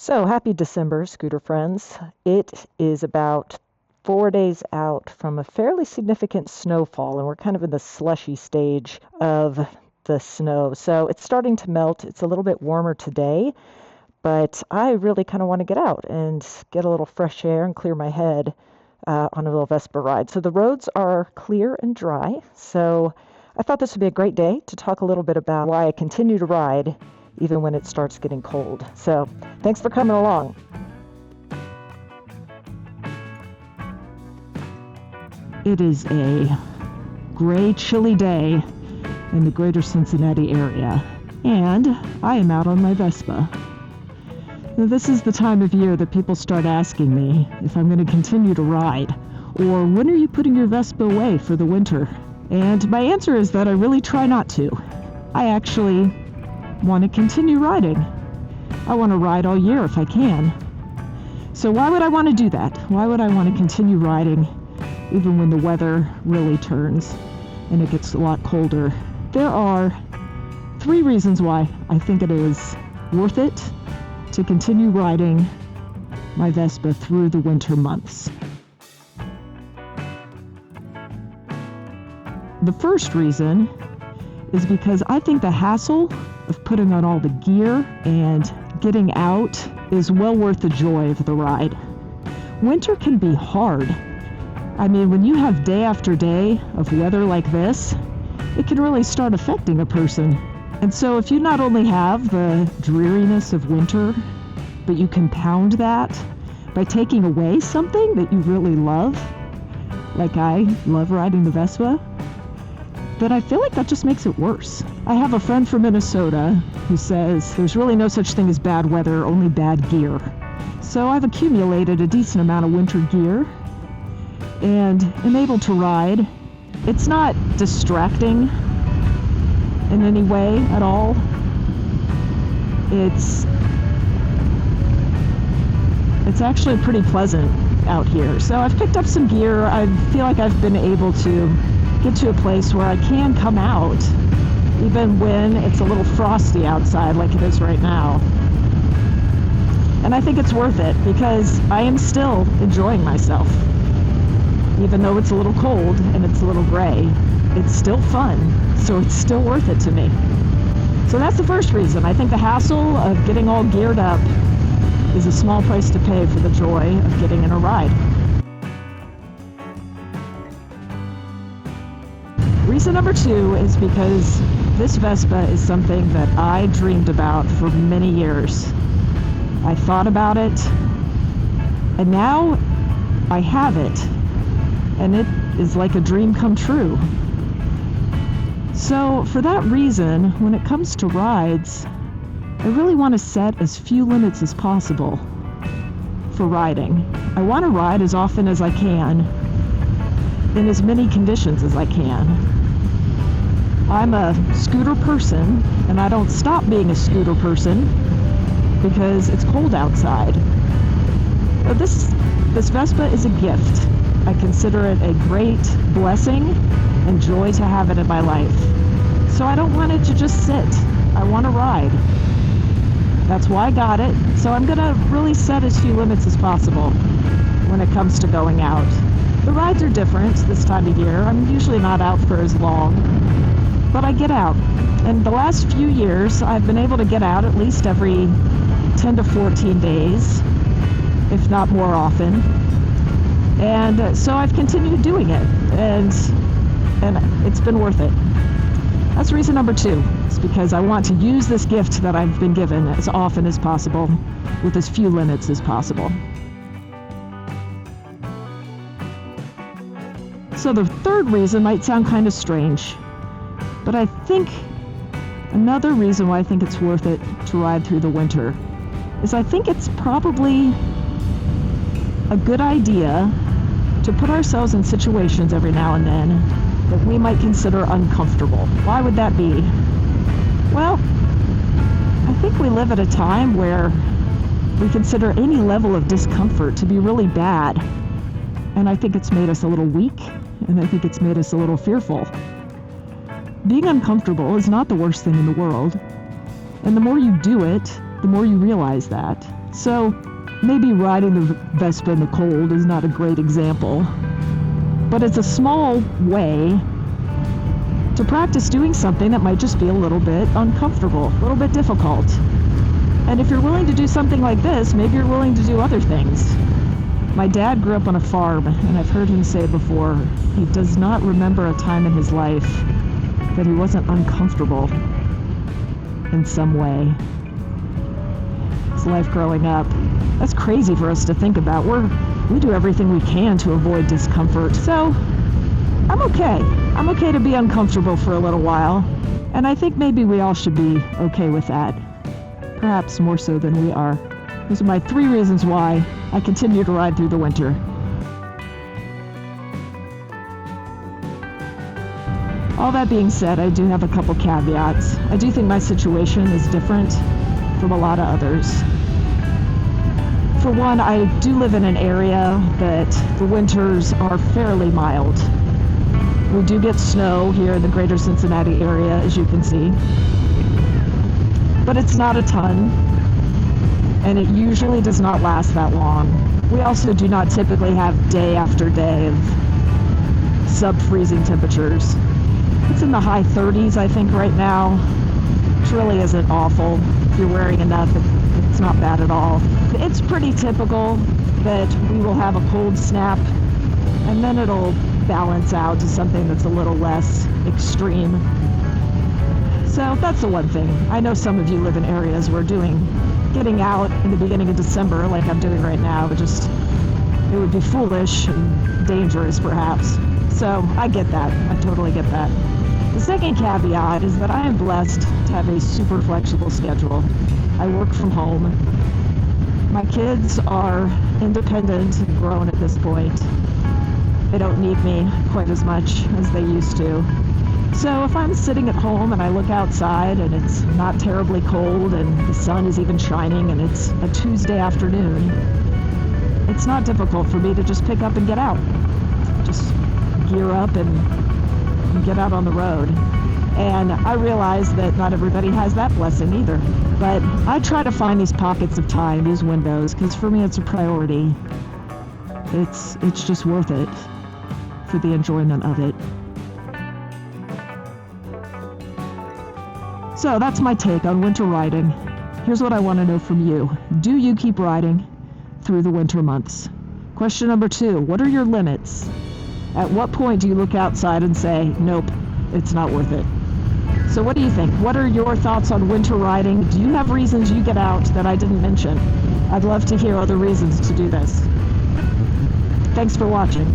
So happy December, scooter friends. It is about 4 days out from a fairly significant snowfall, and we're kind of in the slushy stage of the snow. So it's starting to melt. It's a little bit warmer today, but I really kind of want to get out and get a little fresh air and clear my head on a little Vespa ride. So the roads are clear and dry. So I thought this would be a great day to talk a little bit about why I continue to ride even when it starts getting cold. So thanks for coming along. It is a gray, chilly day in the greater Cincinnati area, and I am out on my Vespa. Now, this is the time of year that people start asking me if I'm going to continue to ride, or when are you putting your Vespa away for the winter? And my answer is that I really try not to. I actually want to continue riding. I want to ride all year if I can. So why would I want to do that? Why would I want to continue riding even when the weather really turns and it gets a lot colder? There are 3 reasons why I think it is worth it to continue riding my Vespa through the winter months. The first reason is because I think the hassle of putting on all the gear and getting out is well worth the joy of the ride. Winter can be hard. I mean, when you have day after day of weather like this, it can really start affecting a person. And so if you not only have the dreariness of winter, but you compound that by taking away something that you really love, like I love riding the Vespa, then I feel like that just makes it worse. I have a friend from Minnesota who says there's really no such thing as bad weather, only bad gear. So I've accumulated a decent amount of winter gear and am able to ride. It's not distracting in any way at all. It's actually pretty pleasant out here. So I've picked up some gear. I feel like I've been able to get to a place where I can come out even when it's a little frosty outside like it is right now. And I think it's worth it because I am still enjoying myself. Even though it's a little cold and it's a little gray, it's still fun, so it's still worth it to me. So that's the first reason. I think the hassle of getting all geared up is a small price to pay for the joy of getting in a ride. Reason number 2 is because this Vespa is something that I dreamed about for many years. I thought about it, and now I have it, and it is like a dream come true. So for that reason, when it comes to rides, I really want to set as few limits as possible for riding. I want to ride as often as I can, in as many conditions as I can. I'm a scooter person, and I don't stop being a scooter person because it's cold outside. But this Vespa is a gift. I consider it a great blessing and joy to have it in my life. So I don't want it to just sit. I want to ride. That's why I got it. So I'm going to really set as few limits as possible when it comes to going out. The rides are different this time of year. I'm usually not out for as long, but I get out. And the last few years, I've been able to get out at least every 10 to 14 days, if not more often. And so I've continued doing it, and it's been worth it. That's reason number 2. It's because I want to use this gift that I've been given as often as possible, with as few limits as possible. So the third reason might sound kind of strange, but I think another reason why I think it's worth it to ride through the winter is I think it's probably a good idea to put ourselves in situations every now and then that we might consider uncomfortable. Why would that be? Well, I think we live at a time where we consider any level of discomfort to be really bad. And I think it's made us a little weak, and I think it's made us a little fearful. Being uncomfortable is not the worst thing in the world. And the more you do it, the more you realize that. So maybe riding the Vespa in the cold is not a great example, but it's a small way to practice doing something that might just be a little bit uncomfortable, a little bit difficult. And if you're willing to do something like this, maybe you're willing to do other things. My dad grew up on a farm, and I've heard him say before, he does not remember a time in his life that he wasn't uncomfortable in some way. His life growing up. That's crazy for us to think about. We do everything we can to avoid discomfort. So I'm okay. I'm okay to be uncomfortable for a little while. And I think maybe we all should be okay with that. Perhaps more so than we are. Those are my 3 reasons why I continue to ride through the winter. All that being said, I do have a couple caveats. I do think my situation is different from a lot of others. For one, I do live in an area that the winters are fairly mild. We do get snow here in the greater Cincinnati area, as you can see. But it's not a ton, and it usually does not last that long. We also do not typically have day after day of sub-freezing temperatures. It's in the high 30s, I think, right now, which really isn't awful. If you're wearing enough, it's not bad at all. It's pretty typical that we will have a cold snap, and then it'll balance out to something that's a little less extreme. So that's the one thing. I know some of you live in areas where getting out in the beginning of December, like I'm doing right now, it would be foolish and dangerous perhaps. So I get that. I totally get that. The second caveat is that I am blessed to have a super flexible schedule. I work from home. My kids are independent and grown at this point. They don't need me quite as much as they used to. So if I'm sitting at home and I look outside and it's not terribly cold and the sun is even shining and it's a Tuesday afternoon, it's not difficult for me to just pick up and get out. Just gear up and get out on the road. And I realize that not everybody has that blessing either. But I try to find these pockets of time, these windows, because for me it's a priority. It's just worth it for the enjoyment of it. So that's my take on winter riding. Here's what I want to know from you. Do you keep riding through the winter months? Question number 2, what are your limits? At what point do you look outside and say, nope, it's not worth it? So what do you think? What are your thoughts on winter riding? Do you have reasons you get out that I didn't mention? I'd love to hear other reasons to do this. Thanks for watching.